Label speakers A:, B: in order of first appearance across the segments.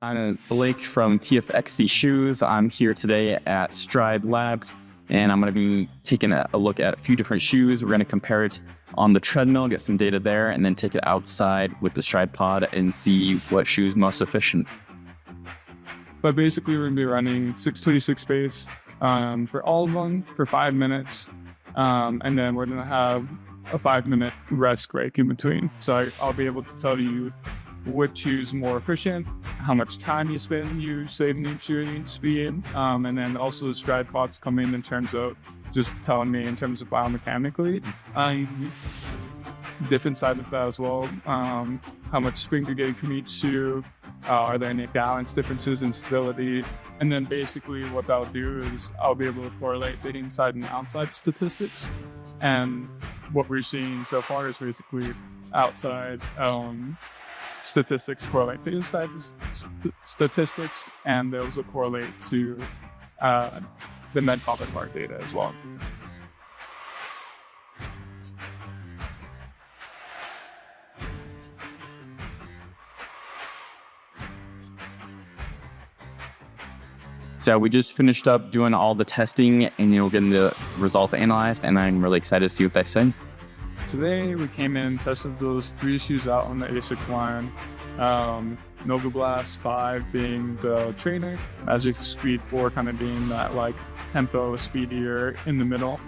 A: I'm Blake from TFXC Shoes. I'm here today at Stryd Labs, and I'm going to be taking a look at a few different shoes. We're going to compare it on the treadmill, get some data there, and then take it outside with the Stryd Pod and see what shoe is most efficient.
B: But basically, we're going to be running 626 pace for all of them for 5 minutes, and then we're going to have a 5-minute rest break in between. So I'll be able to tell you which shoe's more efficient, how much time you spend you saving each shooting speed, and then also the Stryd Pods come in terms of just telling me in terms of biomechanically, different side of that as well. How much spring you're getting from each shoe, are there any balance differences in stability, and then basically what that'll do is I'll be able to correlate the inside and outside statistics. And what we're seeing so far is basically outside statistics correlate to inside statistics, and those will correlate to the med-common part data as well.
A: So we just finished up doing all the testing, and you'll get the results analyzed, and I'm really excited to see what they say.
B: Today we came in, tested those 3 shoes out on the Asics line. Nova Blast 5 being the trainer, Magic Speed 4 kind of being that like tempo speedier in the middle,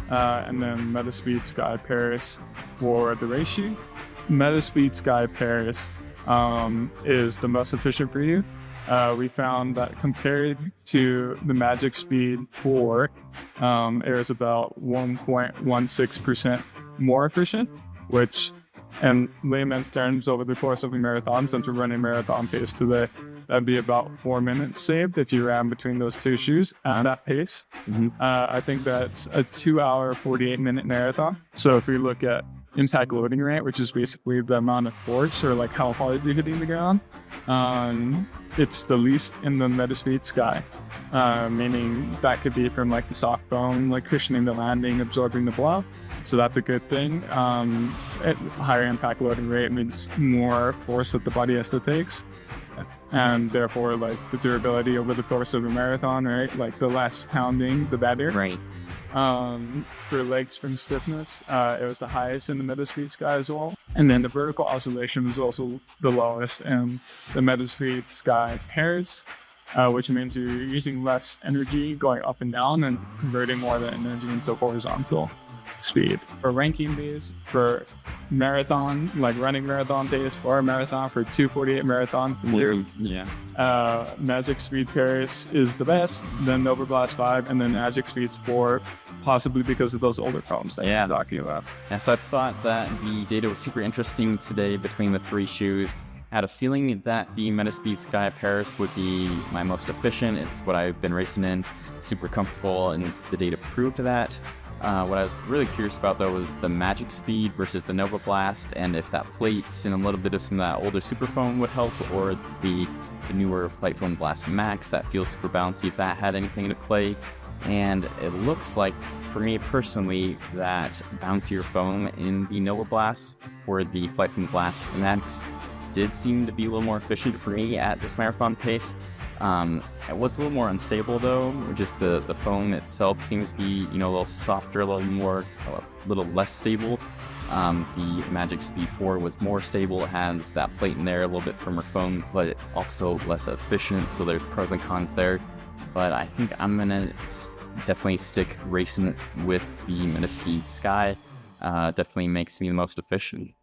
B: and then Metaspeed Sky Paris for the race shoe. Metaspeed Sky Paris is the most efficient for you. We found that compared to the Magic Speed 4, it was about 1.16% more efficient, which in layman's terms over the course of a marathon, since we're running marathon pace today, that'd be about 4 minutes saved if you ran between those 2 shoes at that pace. I think that's a 2-hour, 48-minute marathon. So if we look at impact loading rate, which is basically the amount of force or like how hard you're hitting the ground, it's the least in the Metaspeed Sky, meaning that could be from like the soft foam, like cushioning the landing, absorbing the blow. So that's a good thing. Higher impact loading rate means more force that the body has to take, and therefore like the durability over the course of a marathon, right? Like the less pounding, the better.
A: Right.
B: For leg spring stiffness, it was the highest in the Metaspeed Sky as well. And then the vertical oscillation was also the lowest in the Metaspeed Sky Paris, which means you're using less energy going up and down and converting more of the energy into horizontal speed. For ranking these for marathon, like running marathon days for a marathon, for 2:48 marathon, Magic Speed Paris is the best, then Nova Blast 5, and then Magic Speed 4, possibly because of those older problems that you're talking about.
A: Yeah, so I thought that the data was super interesting today between the 3 shoes. I had a feeling that the Metaspeed Sky Paris would be my most efficient. It's what I've been racing in, super comfortable, and the data proved that. What I was really curious about, though, was the Magic Speed versus the Nova Blast, and if that plate and a little bit of some of that older Super Foam would help, or the newer Flight Foam Blast Max that feels super bouncy, if that had anything to play. And it looks like, for me personally, that bouncier foam in the Nova Blast or the Flight Foam Blast Max did seem to be a little more efficient for me at this marathon pace. It was a little more unstable though, just the foam itself seems to be, a little softer, a little less stable. The Magic Speed 4 was more stable, it has that plate in there, a little bit firmer foam, but also less efficient, so there's pros and cons there. But I think I'm gonna definitely stick racing with the Metaspeed Sky. Definitely makes me the most efficient.